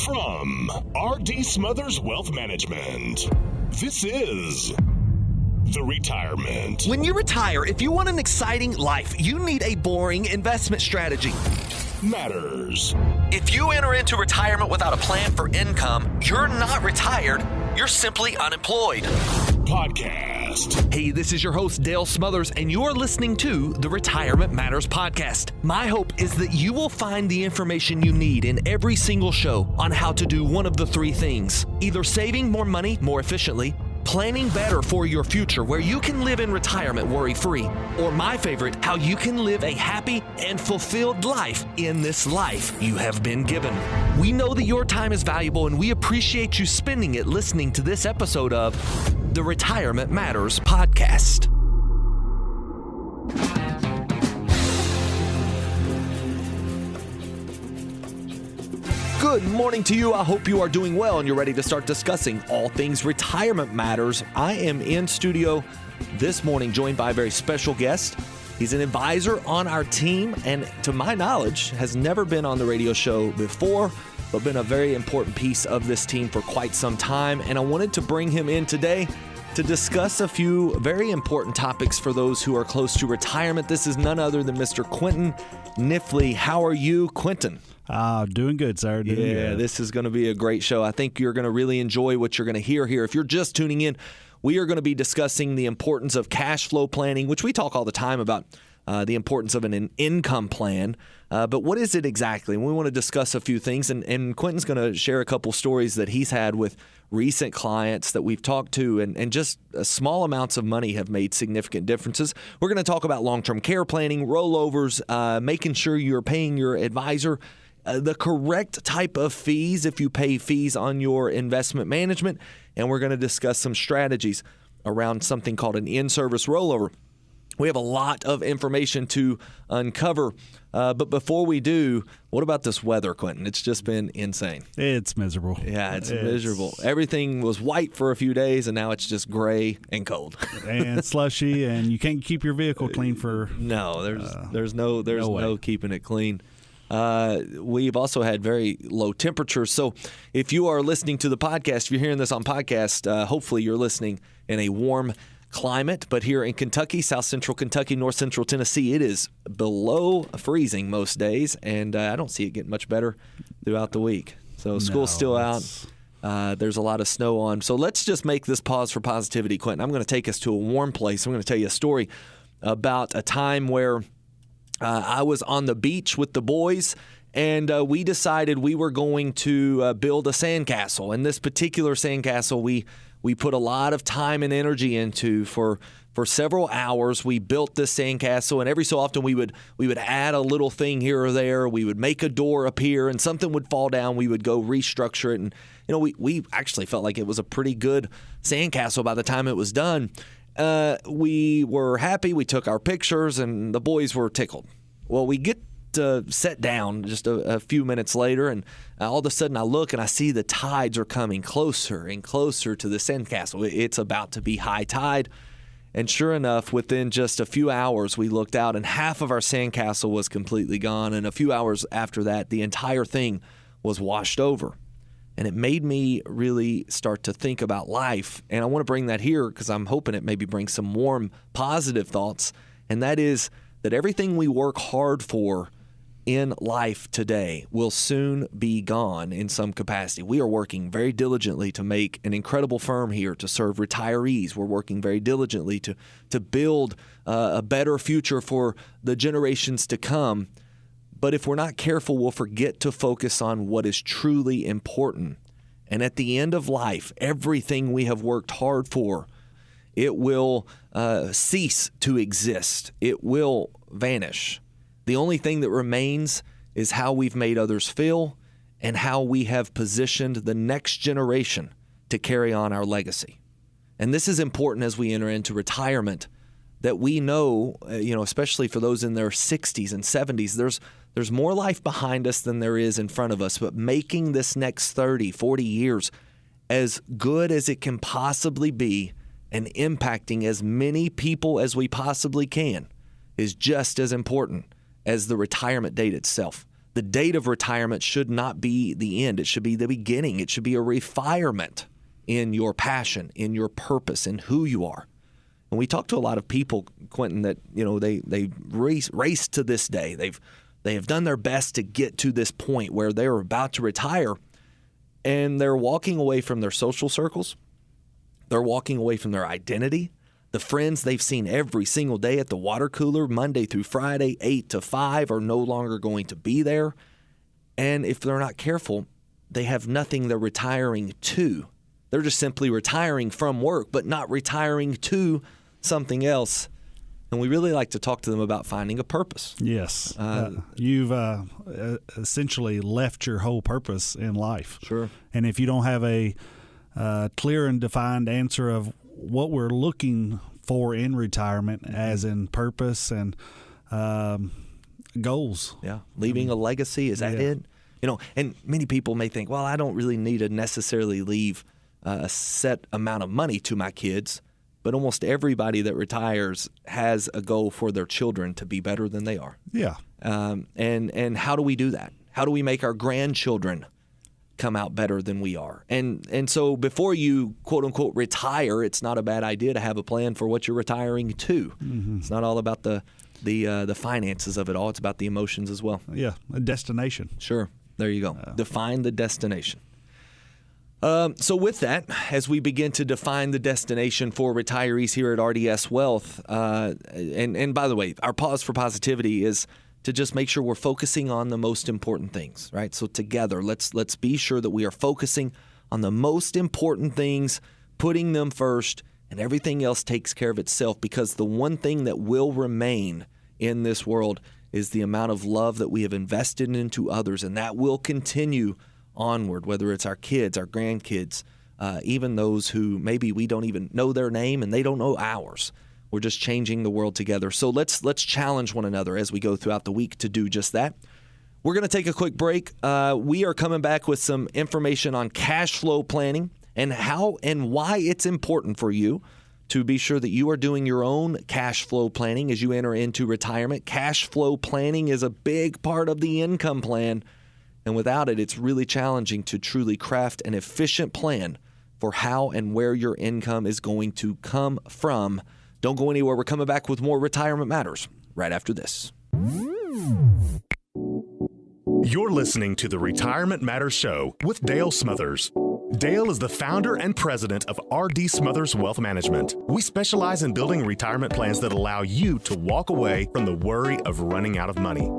From R.D. Smothers Wealth Management, this is The Retirement. When you retire, if you want an exciting life, you need a boring investment strategy. Matters. If you enter into retirement without a plan for income, you're not retired, you're simply unemployed. Podcast. Hey, this is your host, Dale Smothers, and you're listening to the Retirement Matters Podcast. My hope is that you will find the information you need in every single show on how to do one of the three things: either saving more money more efficiently, planning better for your future where you can live in retirement worry-free, or my favorite, how you can live a happy and fulfilled life in this life you have been given. We know that your time is valuable, and we appreciate you spending it listening to this episode of the Retirement Matters Podcast. Good morning to you. I hope you are doing well and you're ready to start discussing all things retirement matters. I am in studio this morning joined by a very special guest. He's an advisor on our team and, to my knowledge, has never been on the radio show before, but been a very important piece of this team for quite some time. And I wanted to bring him in today to discuss a few very important topics for those who are close to retirement. This is none other than Mr. Quentin Nifley. How are you, Quentin? Doing good, sir. Doing good. This is going to be a great show. I think you're going to really enjoy what you're going to hear here. If you're just tuning in, we are going to be discussing the importance of cash flow planning, which we talk all the time about, the importance of an income plan. But what is it exactly? And we want to discuss a few things. And Quentin's going to share a couple stories that he's had with recent clients that we've talked to, and just small amounts of money have made significant differences. We're going to talk about long-term care planning, rollovers, making sure you're paying your advisor the correct type of fees if you pay fees on your investment management. And we're going to discuss some strategies around something called an in-service rollover. We have a lot of information to uncover, but before we do, what about this weather, Quentin? It's just been insane. It's miserable. Yeah, it's miserable. Everything was white for a few days, and now it's just gray and cold. And slushy, and you can't keep your vehicle clean for... No, there's no keeping it clean. We've also had very low temperatures. So if you are listening to the podcast, if you're hearing this on podcast, hopefully you're listening in a warm climate. But here in Kentucky, South Central Kentucky, North Central Tennessee, it is below freezing most days. And I don't see it getting much better throughout the week. So school's still out. There's a lot of snow on. So let's just make this pause for positivity, Quentin. I'm going to take us to a warm place. I'm going to tell you a story about a time where I was on the beach with the boys, and we decided we were going to build a sandcastle. And this particular sandcastle, we put a lot of time and energy into for several hours. We built this sandcastle, and every so often we would add a little thing here or there. We would make a door appear, and something would fall down. We would go restructure it, and we actually felt like it was a pretty good sandcastle by the time it was done. We were happy. We took our pictures, and the boys were tickled. Well, we get set down just a few minutes later, and all of a sudden I look and I see the tides are coming closer and closer to the sandcastle. It's about to be high tide. And sure enough, within just a few hours, we looked out, and half of our sandcastle was completely gone. And a few hours after that, the entire thing was washed over. And it made me really start to think about life. And I want to bring that here because I'm hoping it maybe brings some warm, positive thoughts. And that is that everything we work hard for in life today will soon be gone in some capacity. We are working very diligently to make an incredible firm here to serve retirees. We're working very diligently to build a better future for the generations to come. But if we're not careful, we'll forget to focus on what is truly important. And at the end of life, everything we have worked hard for, it will cease to exist. It will vanish. The only thing that remains is how we've made others feel and how we have positioned the next generation to carry on our legacy. And this is important as we enter into retirement, that we know, especially for those in their 60s and 70s, there's more life behind us than there is in front of us. But making this next 30, 40 years as good as it can possibly be and impacting as many people as we possibly can is just as important as the retirement date itself. The date of retirement should not be the end. It should be the beginning. It should be a refinement in your passion, in your purpose, in who you are. And we talk to a lot of people, Quentin, that they race to this day. They have done their best to get to this point where they're about to retire, and they're walking away from their social circles. They're walking away from their identity. The friends they've seen every single day at the water cooler, Monday through Friday, 8 to 5, are no longer going to be there. And if they're not careful, they have nothing they're retiring to. They're just simply retiring from work, but not retiring to something else. And we really like to talk to them about finding a purpose. Yes. You've essentially left your whole purpose in life. Sure. And if you don't have a clear and defined answer of what we're looking for in retirement, as in purpose and goals. Yeah. Leaving a legacy, is that it? And many people may think, well, I don't really need to necessarily leave a set amount of money to my kids. But almost everybody that retires has a goal for their children to be better than they are. Yeah. And how do we do that? How do we make our grandchildren come out better than we are? And so before you, quote unquote, retire, it's not a bad idea to have a plan for what you're retiring to. Mm-hmm. It's not all about the finances of it all. It's about the emotions as well. Yeah, a destination. Sure. There you go. Define the destination. So with that, as we begin to define the destination for retirees here at RDS Wealth, and by the way, our pause for positivity is to just make sure we're focusing on the most important things, right? So together, let's be sure that we are focusing on the most important things, putting them first, and everything else takes care of itself, because the one thing that will remain in this world is the amount of love that we have invested into others, and that will continue onward, whether it's our kids, our grandkids, even those who maybe we don't even know their name and they don't know ours. We're just changing the world together. So let's challenge one another as we go throughout the week to do just that. We're going to take a quick break. We are coming back with some information on cash flow planning and how and why it's important for you to be sure that you are doing your own cash flow planning as you enter into retirement. Cash flow planning is a big part of the income plan. And without it, it's really challenging to truly craft an efficient plan for how and where your income is going to come from. Don't go anywhere. We're coming back with more Retirement Matters right after this. You're listening to the Retirement Matters Show with Dale Smothers. Dale is the founder and president of R.D. Smothers Wealth Management. We specialize in building retirement plans that allow you to walk away from the worry of running out of money.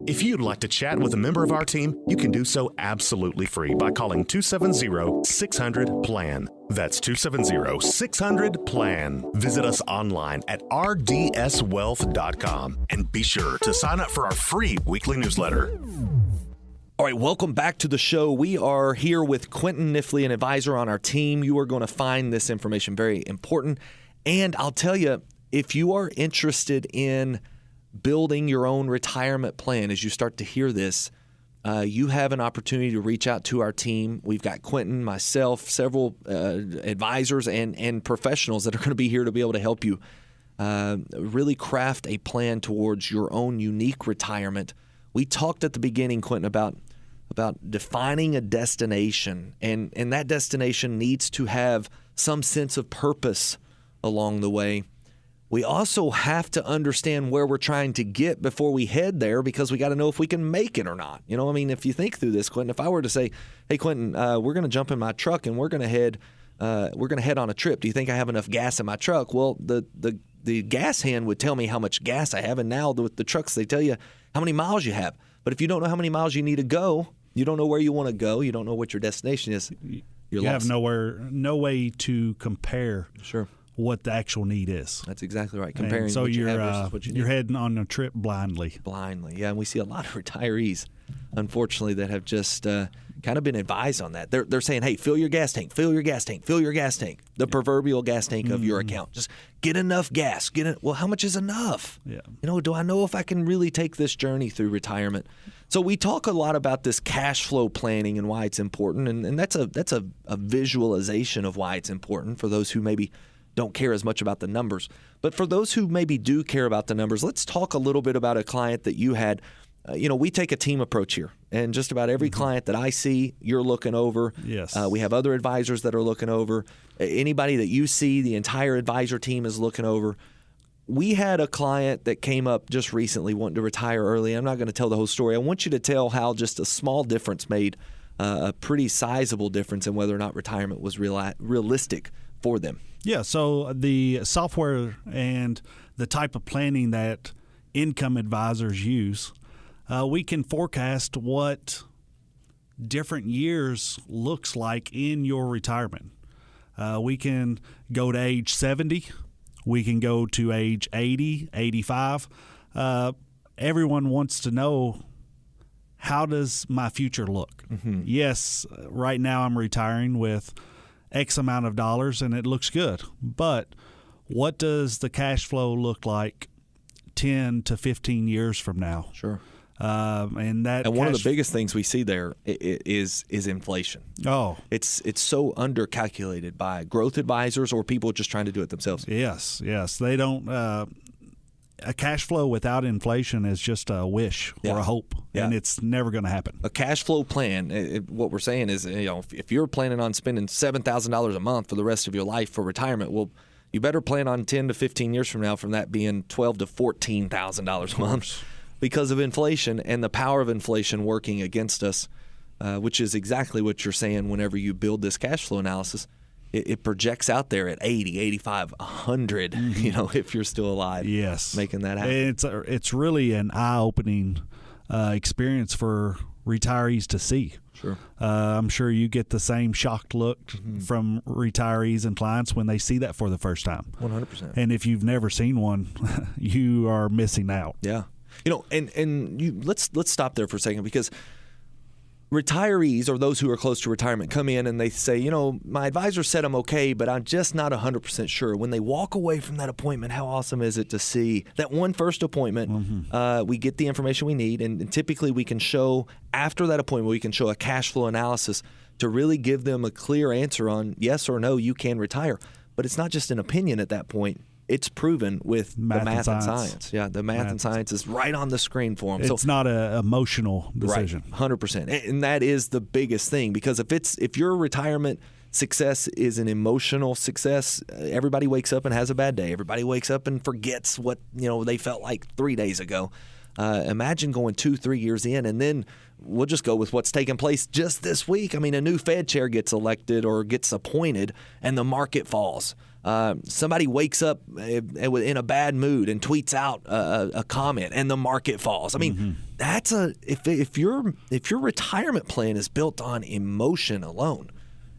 If you'd like to chat with a member of our team, you can do so absolutely free by calling 270-600-PLAN. That's 270-600-PLAN. Visit us online at rdswealth.com and be sure to sign up for our free weekly newsletter. All right, welcome back to the show. We are here with Quentin Nifley, an advisor on our team. You are going to find this information very important. And I'll tell you, if you are interested in building your own retirement plan, as you start to hear this, you have an opportunity to reach out to our team. We've got Quentin, myself, several advisors and professionals that are going to be here to be able to help you really craft a plan towards your own unique retirement. We talked at the beginning, Quentin, about defining a destination, and that destination needs to have some sense of purpose along the way. We also have to understand where we're trying to get before we head there, because we got to know if we can make it or not. You know, I mean, if you think through this, Quentin, if I were to say, "Hey, Quentin, we're going to jump in my truck and we're going to head on a trip. Do you think I have enough gas in my truck?" Well, the gas hand would tell me how much gas I have, and now with the trucks, they tell you how many miles you have. But if you don't know how many miles you need to go, you don't know where you want to go, you don't know what your destination is, you're lost. You have no way to compare. Sure. What the actual need is. That's exactly right. Comparing so what you have versus what you need. You're heading on a trip blindly. Yeah, and we see a lot of retirees, unfortunately, that have just kind of been advised on that. They're saying, "Hey, fill your gas tank, fill your gas tank, fill your gas tank." The proverbial gas tank of your account. Just get enough gas. Well, how much is enough? Yeah. You know, do I know if I can really take this journey through retirement? So we talk a lot about this cash flow planning and why it's important, and that's a visualization of why it's important for those who maybe don't care as much about the numbers. But for those who maybe do care about the numbers, let's talk a little bit about a client that you had we take a team approach here, and just about every client that I see, you're looking over. Yes. We have other advisors that are looking over. Anybody that you see, the entire advisor team is looking over. We had a client that came up just recently wanting to retire early. I'm not going to tell the whole story. I want you to tell how just a small difference made a pretty sizable difference in whether or not retirement was realistic for them. Yeah, so the software and the type of planning that income advisors use, we can forecast what different years looks like in your retirement. We can go to age 70. We can go to age 80, 85. Everyone wants to know, how does my future look? Mm-hmm. Yes, right now I'm retiring with X amount of dollars and it looks good. But what does the cash flow look like 10 to 15 years from now? Sure. And one of the biggest things we see there is inflation. Oh, it's so undercalculated by growth advisors or people just trying to do it themselves. Yes. They don't. A cash flow without inflation is just a wish or a hope, and it's never going to happen. A cash flow plan. What we're saying is, if you're planning on spending $7,000 a month for the rest of your life for retirement, well, you better plan on 10 to 15 years from now from that being $12,000 to $14,000 a month. Because of inflation and the power of inflation working against us, which is exactly what you're saying whenever you build this cash flow analysis. It projects out there at 80, 85, 100, if you're still alive. Yes. Making that happen. It's really an eye-opening experience for retirees to see. Sure. I'm sure you get the same shocked look from retirees and clients when they see that for the first time. 100%. And if you've never seen one, you are missing out. Yeah. Let's stop there for a second, because retirees, or those who are close to retirement, come in and they say, my advisor said I'm okay, but I'm just not 100% sure. When they walk away from that appointment, how awesome is it to see that one first appointment, we get the information we need, and typically we can show, after that appointment, we can show a cash flow analysis to really give them a clear answer on yes or no, you can retire. But it's not just an opinion at that point. It's proven with the math and science. Yeah, the math and science is right on the screen for them. It's not an emotional decision. Right, 100%. And that is the biggest thing, because if your retirement success is an emotional success, everybody wakes up and has a bad day. Everybody wakes up and forgets what they felt like 3 days ago. Imagine going 2-3 years in, and then we'll just go with what's taking place just this week. I mean, a new Fed chair gets elected or gets appointed, and the market falls. Somebody wakes up in a bad mood and tweets out a comment, and the market falls. I mean, that's if your retirement plan is built on emotion alone,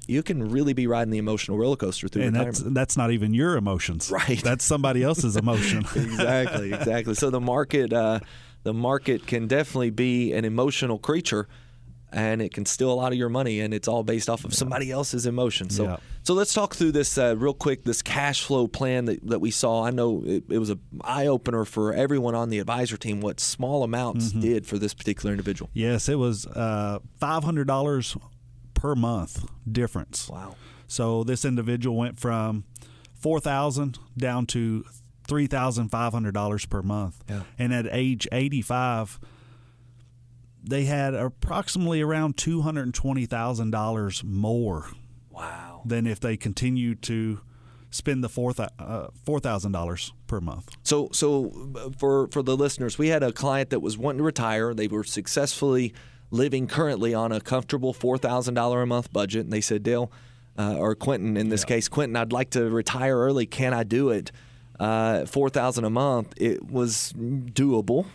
you can really be riding the emotional roller coaster through retirement. And that's not even your emotions, right? That's somebody else's emotion. Exactly. So the market can definitely be an emotional creature, and it can steal a lot of your money, and it's all based off of somebody else's emotions. So let's talk through this real quick, this cash flow plan that we saw. I know it was an eye-opener for everyone on the advisor team what small amounts did for this particular individual. Yes, it was $500 per month difference. Wow. So this individual went from $4,000 down to $3,500 per month. Yeah. And at age 85, they had approximately around $220,000 more. Wow. Than if they continued to spend the $4,000 per month. So for the listeners, we had a client that was wanting to retire. They were successfully living currently on a comfortable $4,000 a month budget, and they said, Dale, or Quentin in this case, Quentin, I'd like to retire early. Can I do it? $4,000 a month, it was doable,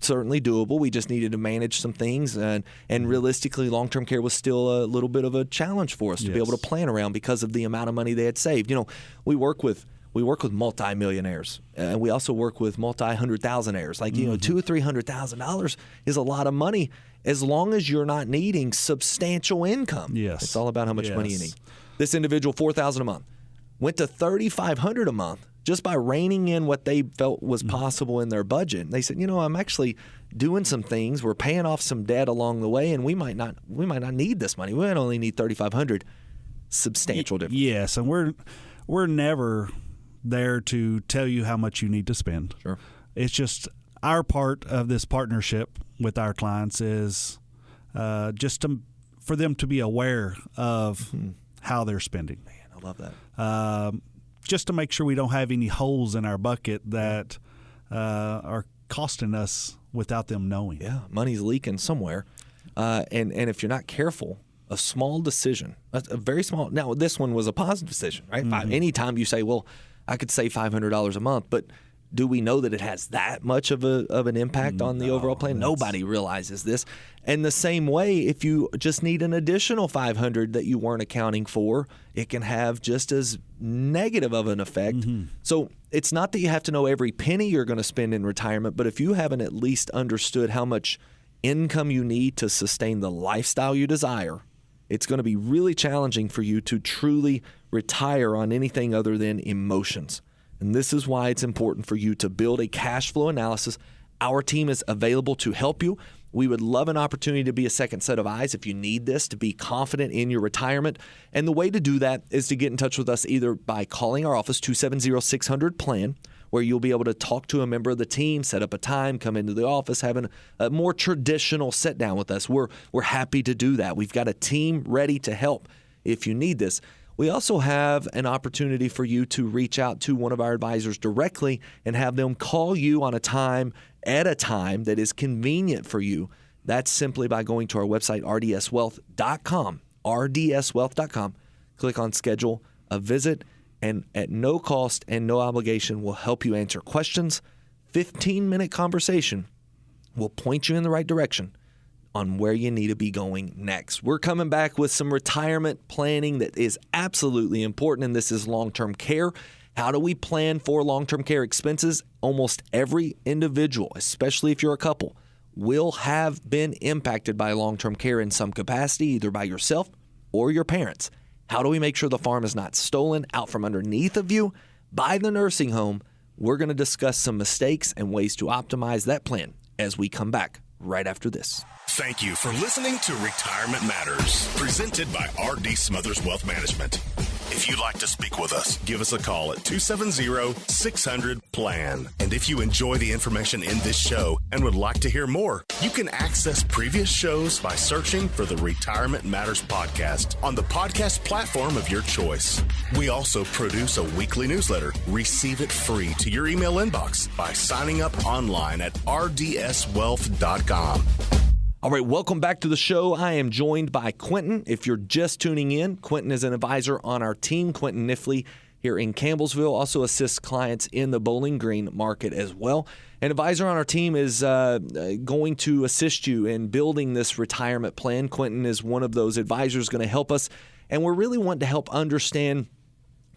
certainly doable. We just needed to manage some things, and realistically, long-term care was still a little bit of a challenge for us to be able to plan around because of the amount of money they had saved. We work with multimillionaires, and we also work with multi-hundred-thousandaires. Like $200,000 or $300,000 is a lot of money as long as you're not needing substantial income. Yes, it's all about how much money you need. This individual, $4,000 a month, went to $3,500 a month. Just by reining in what they felt was possible in their budget. And they said, I'm actually doing some things. We're paying off some debt along the way, and we might not need this money. We might only need $3,500. Substantial difference. Yes, and we're never there to tell you how much you need to spend. Sure. It's just our part of this partnership with our clients is for them to be aware of how they're spending. Man, I love that. Just to make sure we don't have any holes in our bucket that are costing us without them knowing. Yeah, money's leaking somewhere. And if you're not careful, a small decision, a very small. Now, this one was a positive decision, right? Anytime you say, well, I could save $500 a month, but do we know that it has that much of an impact on the overall plan? Nobody realizes this. And the same way, if you just need an additional $500 that you weren't accounting for, it can have just as negative of an effect. So it's not that you have to know every penny you're going to spend in retirement, but if you haven't at least understood how much income you need to sustain the lifestyle you desire, it's going to be really challenging for you to truly retire on anything other than emotions. And this is why it's important for you to build a cash flow analysis. Our team is available to help you. We would love an opportunity to be a second set of eyes if you need this to be confident in your retirement. And the way to do that is to get in touch with us either by calling our office, 270-600-PLAN, where you'll be able to talk to a member of the team, set up a time, come into the office, having a more traditional sit down with us. We're happy to do that. We've got a team ready to help if you need this. We also have an opportunity for you to reach out to one of our advisors directly and have them call you on a time that is convenient for you. That's simply by going to our website, rdswealth.com, rdswealth.com. Click on schedule a visit, and at no cost and no obligation will help you answer questions. 15-minute conversation will point you in the right direction on where you need to be going next. We're coming back with some retirement planning that is absolutely important, and this is long-term care. How do we plan for long-term care expenses? Almost every individual, especially if you're a couple, will have been impacted by long-term care in some capacity, either by yourself or your parents. How do we make sure the farm is not stolen out from underneath of you by the nursing home? We're going to discuss some mistakes and ways to optimize that plan as we come back right after this. Thank you for listening to Retirement Matters, presented by R.D. Smothers Wealth Management. If you'd like to speak with us, give us a call at 270-600-PLAN. And if you enjoy the information in this show and would like to hear more, you can access previous shows by searching for the Retirement Matters podcast on the podcast platform of your choice. We also produce a weekly newsletter. Receive it free to your email inbox by signing up online at rdswealth.com. All right, welcome back to the show. I am joined by Quentin. If you're just tuning in, Quentin is an advisor on our team. Quentin Nifley here in Campbellsville also assists clients in the Bowling Green market as well. An advisor on our team is going to assist you in building this retirement plan. Quentin is one of those advisors going to help us, and we're really wanting to help understand,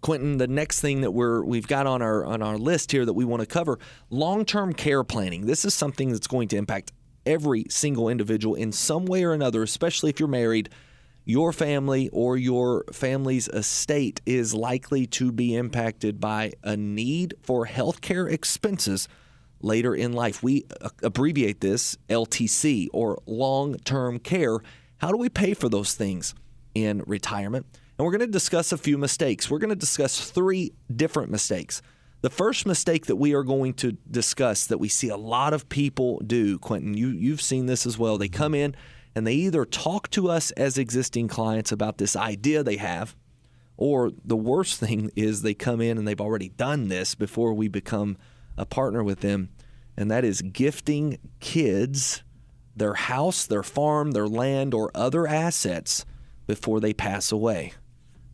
Quentin, the next thing that we've got on our list here that we want to cover, long-term care planning. This is something that's going to impact every single individual in some way or another, especially if you're married. Your family or your family's estate is likely to be impacted by a need for healthcare expenses later in life. We abbreviate this LTC, or long-term care. How do we pay for those things in retirement? And we're going to discuss a few mistakes. We're going to discuss 3 different mistakes. The first mistake that we are going to discuss that we see a lot of people do, Quentin, you've seen this as well. They come in and they either talk to us as existing clients about this idea they have, or the worst thing is they come in and they've already done this before we become a partner with them, and that is gifting kids their house, their farm, their land, or other assets before they pass away.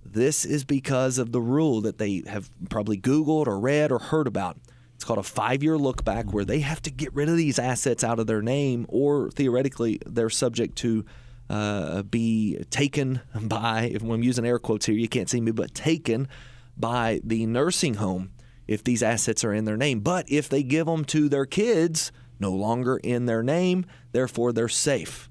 This is because of the rule that they have probably Googled or read or heard about. It's called a 5-year look back, where they have to get rid of these assets out of their name, or theoretically they're subject to be taken by, if I'm using air quotes here, you can't see me, but taken by the nursing home if these assets are in their name. But if they give them to their kids, no longer in their name, therefore they're safe.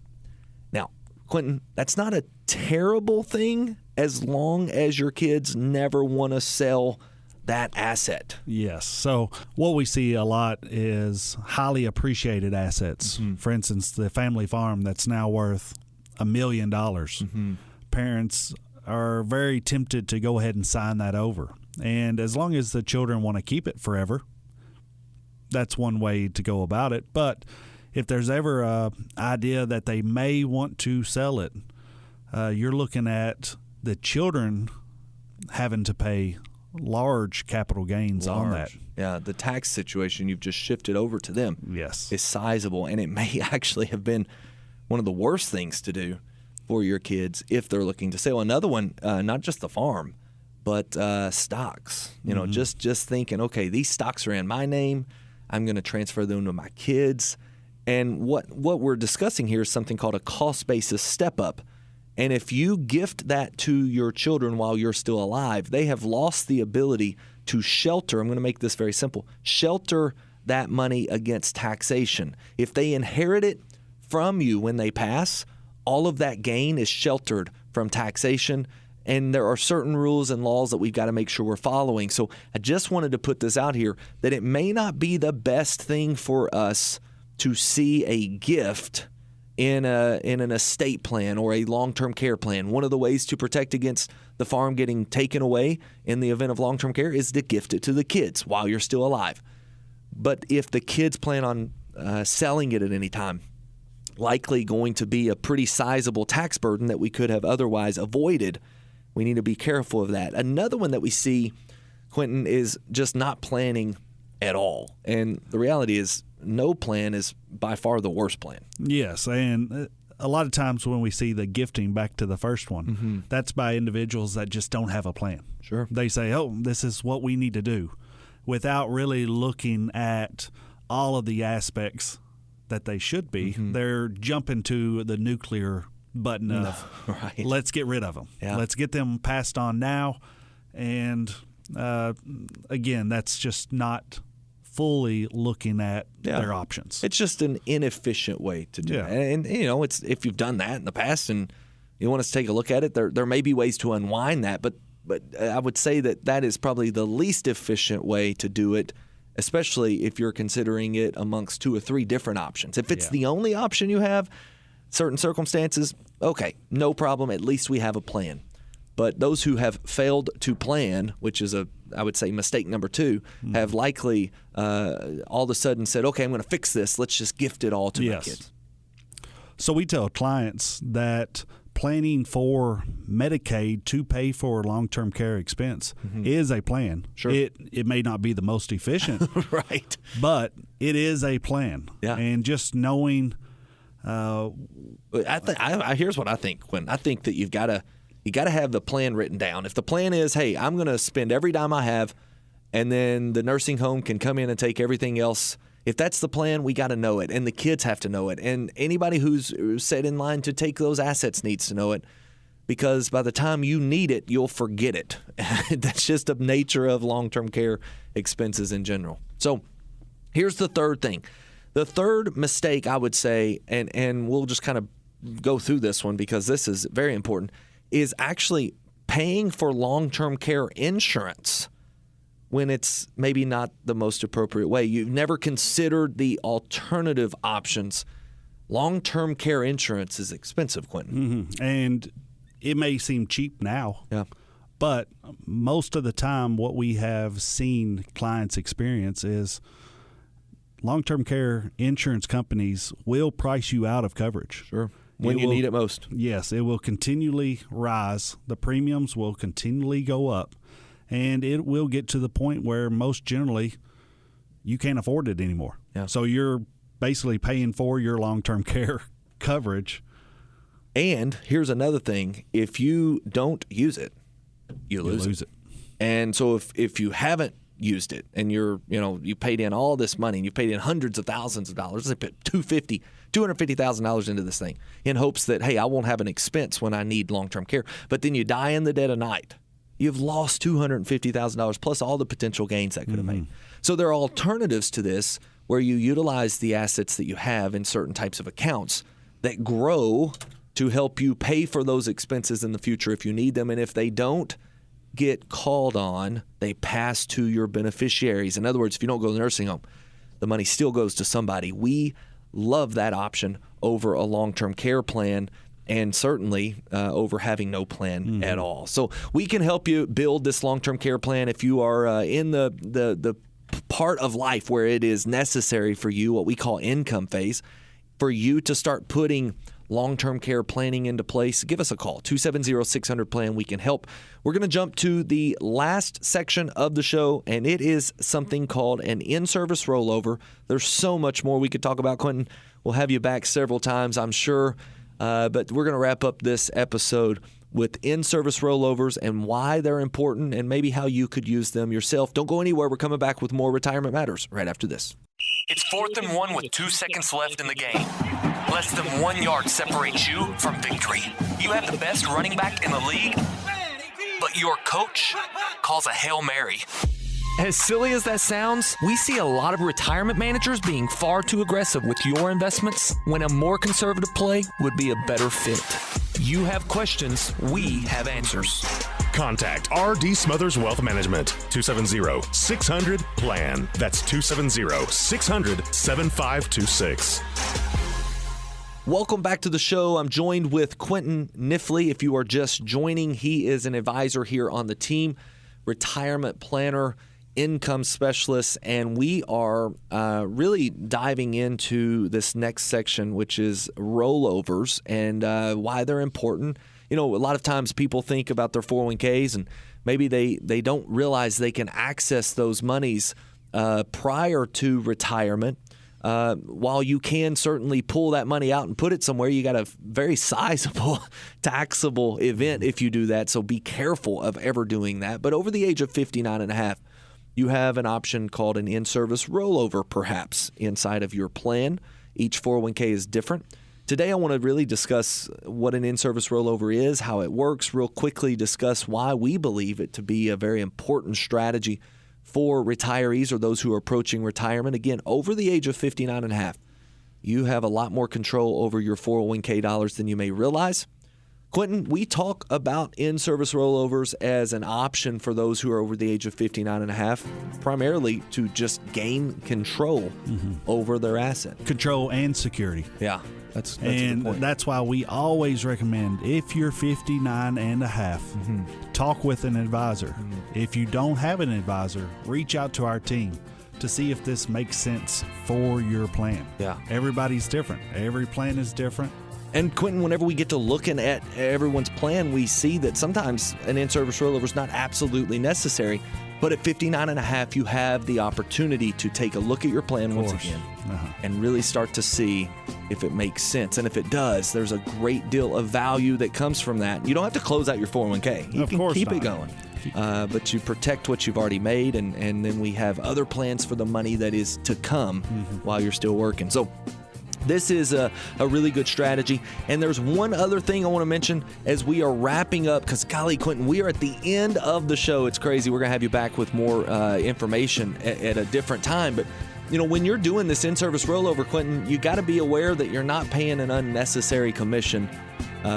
Now, Quentin, that's not a terrible thing as long as your kids never want to sell that asset. Yes. So what we see a lot is highly appreciated assets. Mm-hmm. For instance, the family farm that's now worth $1 million. Mm-hmm. Parents are very tempted to go ahead and sign that over. And as long as the children want to keep it forever, that's one way to go about it. But if there's ever a idea that they may want to sell it, you're looking at the children having to pay large capital gains on that. Yeah, the tax situation you've just shifted over to them is sizable, and it may actually have been one of the worst things to do for your kids if they're looking to sell. Another one, not just the farm, but stocks. You know, just thinking, okay, these stocks are in my name. I'm going to transfer them to my kids. And what we're discussing here is something called a cost basis step up. And if you gift that to your children while you're still alive, they have lost the ability to shelter. I'm going to make this very simple. Shelter that money against taxation. If they inherit it from you when they pass, all of that gain is sheltered from taxation. And there are certain rules and laws that we've got to make sure we're following. So I just wanted to put this out here that it may not be the best thing for us to see a gift in an estate plan or a long-term care plan. One of the ways to protect against the farm getting taken away in the event of long-term care is to gift it to the kids while you're still alive. But if the kids plan on selling it at any time, likely going to be a pretty sizable tax burden that we could have otherwise avoided. We need to be careful of that. Another one that we see, Quentin, is just not planning at all. And the reality is no plan is by far the worst plan. Yes, and a lot of times when we see the gifting, back to the first one, that's by individuals that just don't have a plan. Sure. They say, oh, this is what we need to do, without really looking at all of the aspects that they should be. They're jumping to the nuclear button of, let's get rid of them. Yeah. Let's get them passed on now. And again, that's just not fully looking at their options. It's just an inefficient way to do it. And you know, it's if you've done that in the past and you want us to take a look at it, there may be ways to unwind that, but I would say that is probably the least efficient way to do it, especially if you're considering it amongst 2 or 3 different options. If it's the only option you have, certain circumstances, okay, no problem. At least we have a plan. But those who have failed to plan, which is I would say mistake number 2, have likely all of a sudden said, okay, I'm going to fix this. Let's just gift it all to my kids. So we tell clients that planning for Medicaid to pay for long-term care expense is a plan. Sure. It may not be the most efficient, right? But it is a plan. Yeah. And just knowing. Here's what I think, Quentin. I think that you got to have the plan written down. If the plan is, hey, I'm going to spend every dime I have, and then the nursing home can come in and take everything else. If that's the plan, we got to know it, and the kids have to know it, and anybody who's set in line to take those assets needs to know it, because by the time you need it, you'll forget it. That's just the nature of long-term care expenses in general. So here's the third thing. The third mistake, I would say, and we'll just kind of go through this one because this is very important, is actually paying for long-term care insurance when it's maybe not the most appropriate way. You've never considered the alternative options. Long-term care insurance is expensive, Quentin. And it may seem cheap now, but most of the time what we have seen clients experience is long-term care insurance companies will price you out of coverage. Sure. When you need it most. Yes, it will continually rise. The premiums will continually go up. And it will get to the point where most generally you can't afford it anymore. Yeah. So you're basically paying for your long-term care coverage. And here's another thing. If you don't use it, you lose it. And so if you haven't used it and you paid in all this money and you paid in hundreds of thousands of dollars, let's put $250,000 into this thing in hopes that, hey, I won't have an expense when I need long-term care. But then you die in the dead of night. You've lost $250,000 plus all the potential gains that could have made. So there are alternatives to this where you utilize the assets that you have in certain types of accounts that grow to help you pay for those expenses in the future if you need them. And if they don't get called on, they pass to your beneficiaries. In other words, if you don't go to the nursing home, the money still goes to somebody. We love that option over a long-term care plan, and certainly over having no plan at all. So we can help you build this long-term care plan if you are in the part of life where it is necessary for you, what we call income phase, for you to start putting long-term care planning into place, give us a call, 270-600-PLAN. We can help. We're going to jump to the last section of the show, and it is something called an in-service rollover. There's so much more we could talk about, Quentin. We'll have you back several times, I'm sure. But we're going to wrap up this episode with in-service rollovers and why they're important and maybe how you could use them yourself. Don't go anywhere. We're coming back with more Retirement Matters right after this. It's 4th and 1 with 2 seconds left in the game. Less than 1 yard separates you from victory. You have the best running back in the league, but your coach calls a Hail Mary. As silly as that sounds, we see a lot of retirement managers being far too aggressive with your investments when a more conservative play would be a better fit. You have questions, we have answers. Contact R.D. Smothers Wealth Management, 270-600-PLAN. That's 270-600-7526. Welcome back to the show. I'm joined with Quentin Nifley. If you are just joining, he is an advisor here on the team, retirement planner, income specialist, and we are really diving into this next section, which is rollovers and why they're important. You know, a lot of times people think about their 401ks and maybe they don't realize they can access those monies prior to retirement. While you can certainly pull that money out and put it somewhere, you got a very sizable taxable event if you do that. So be careful of ever doing that. But over the age of 59 and a half, you have an option called an in-service rollover, perhaps, inside of your plan. Each 401k is different. Today, I want to really discuss what an in-service rollover is, how it works, real quickly discuss why we believe it to be a very important strategy for retirees or those who are approaching retirement. Again, over the age of 59 and a half, you have a lot more control over your 401k dollars than you may realize. Quentin, we talk about in-service rollovers as an option for those who are over the age of 59 and a half, primarily to just gain control over their asset. Control and security. Yeah, that's a and good point. That's why we always recommend, if you're 59 and a half, talk with an advisor. If you don't have an advisor, reach out to our team to see if this makes sense for your plan. Yeah. Everybody's different. Every plan is different. And Quentin, whenever we get to looking at everyone's plan, we see that sometimes an in-service rollover is not absolutely necessary. But at 59 and a half, you have the opportunity to take a look at your plan once again and really start to see if it makes sense. And if it does, there's a great deal of value that comes from that. You don't have to close out your 401k. You can keep it going. But you protect what you've already made, and then we have other plans for the money that is to come while you're still working. So this is a really good strategy. And there's one other thing I want to mention as we are wrapping up, because golly, Quentin, we are at the end of the show. It's crazy. We're going to have you back with more information at a different time. But, you know, when you're doing this in-service rollover, Quentin, you got to be aware that you're not paying an unnecessary commission.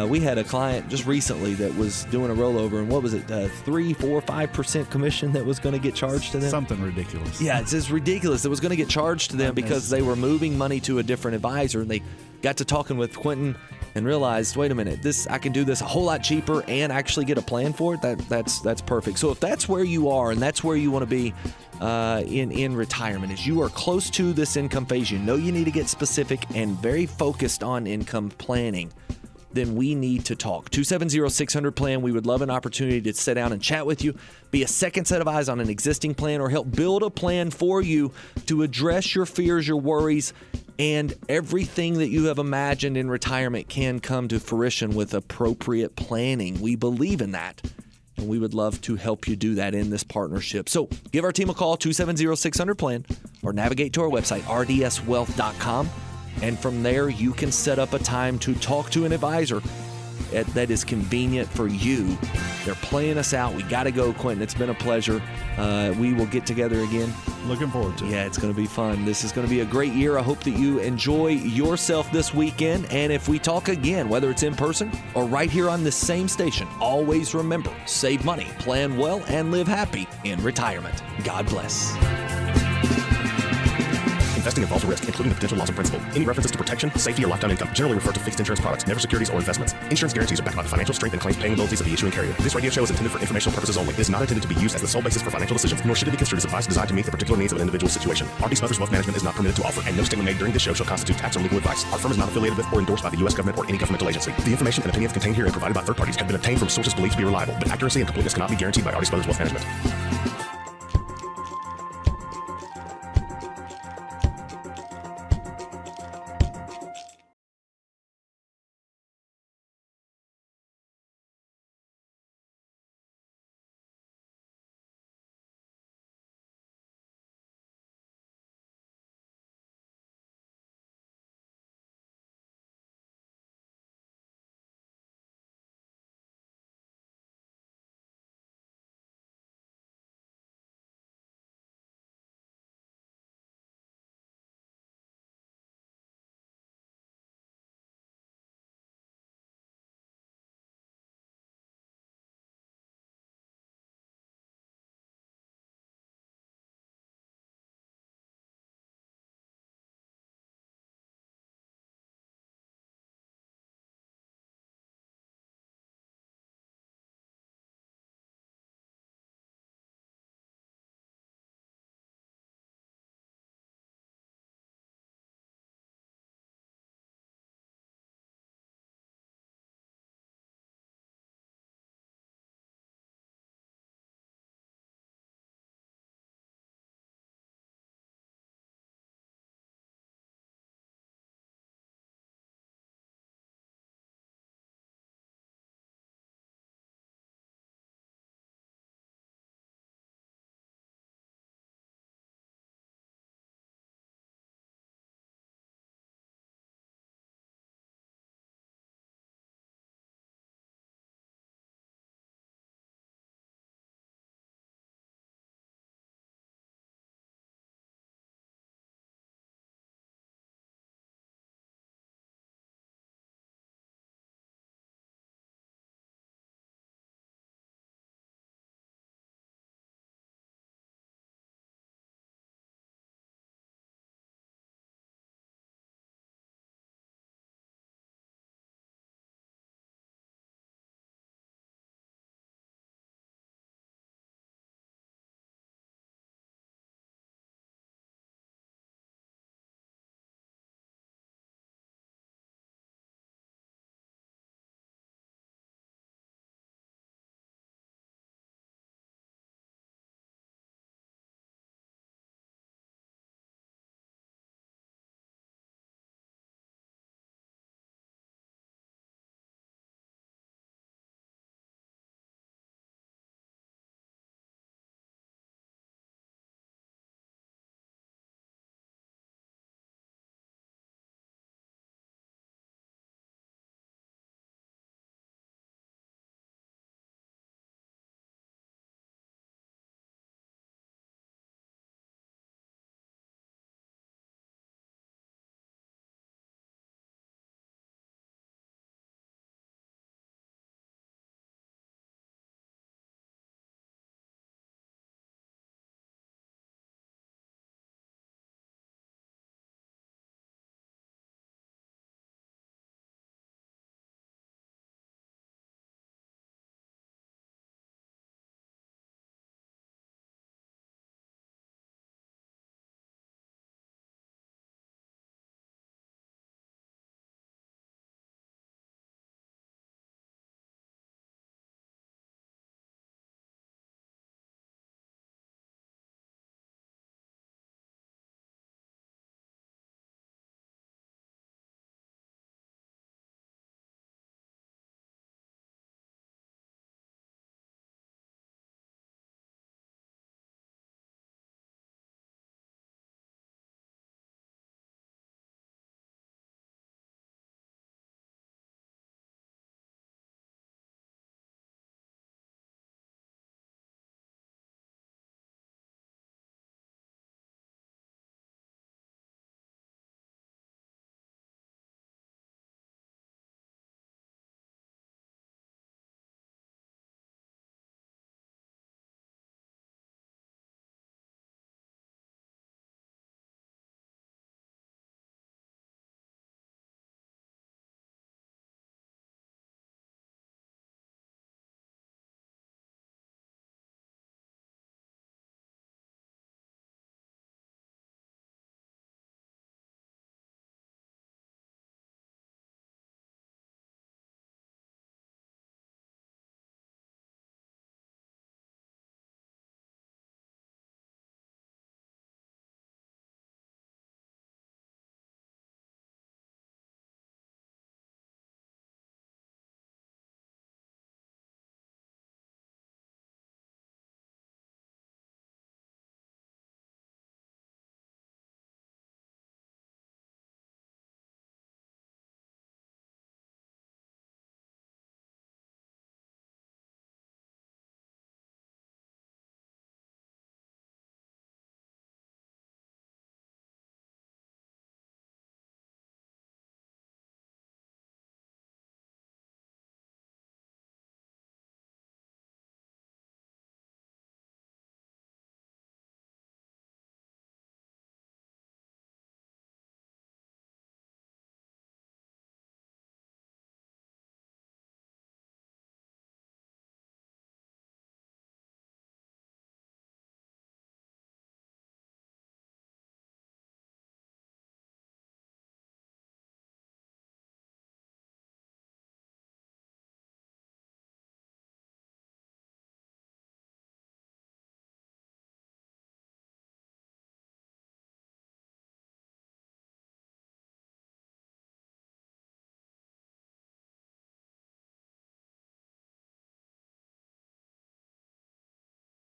We had a client just recently that was doing a rollover, and what was it, 3, 4, 5% commission that was going to get charged to them? Something ridiculous. Yeah, it's just ridiculous. It was going to get charged to them because they were moving money to a different advisor, and they got to talking with Quentin and realized, wait a minute, I can do this a whole lot cheaper and actually get a plan for it. That's perfect. So if that's where you are and that's where you want to be in retirement, is you are close to this income phase, you know you need to get specific and very focused on income planning, then we need to talk. 270-600-PLAN. We would love an opportunity to sit down and chat with you, be a second set of eyes on an existing plan, or help build a plan for you to address your fears, your worries, and everything that you have imagined in retirement can come to fruition with appropriate planning. We believe in that, and we would love to help you do that in this partnership. So give our team a call, 270-600-PLAN, or navigate to our website, rdswealth.com. And from there, you can set up a time to talk to an advisor that is convenient for you. They're playing us out. We got to go, Quentin. It's been a pleasure. We will get together again. Looking forward to it. Yeah, it's going to be fun. This is going to be a great year. I hope that you enjoy yourself this weekend. And if we talk again, whether it's in person or right here on this same station, always remember, save money, plan well, and live happy in retirement. God bless. Investing involves risk, including the potential loss of principal. Any references to protection, safety, or lifetime income generally refer to fixed insurance products, never securities or investments. Insurance guarantees are backed by the financial strength and claims paying abilities of the issuing carrier. This radio show is intended for informational purposes only. It is not intended to be used as the sole basis for financial decisions, nor should it be construed as advice designed to meet the particular needs of an individual situation. R.D. Smothers Wealth Management is not permitted to offer, and no statement made during this show shall constitute tax or legal advice. Our firm is not affiliated with or endorsed by the U.S. government or any governmental agency. The information and opinions contained herein provided by third parties have been obtained from sources believed to be reliable, but accuracy and completeness cannot be guaranteed by R.D. Smothers Wealth Management.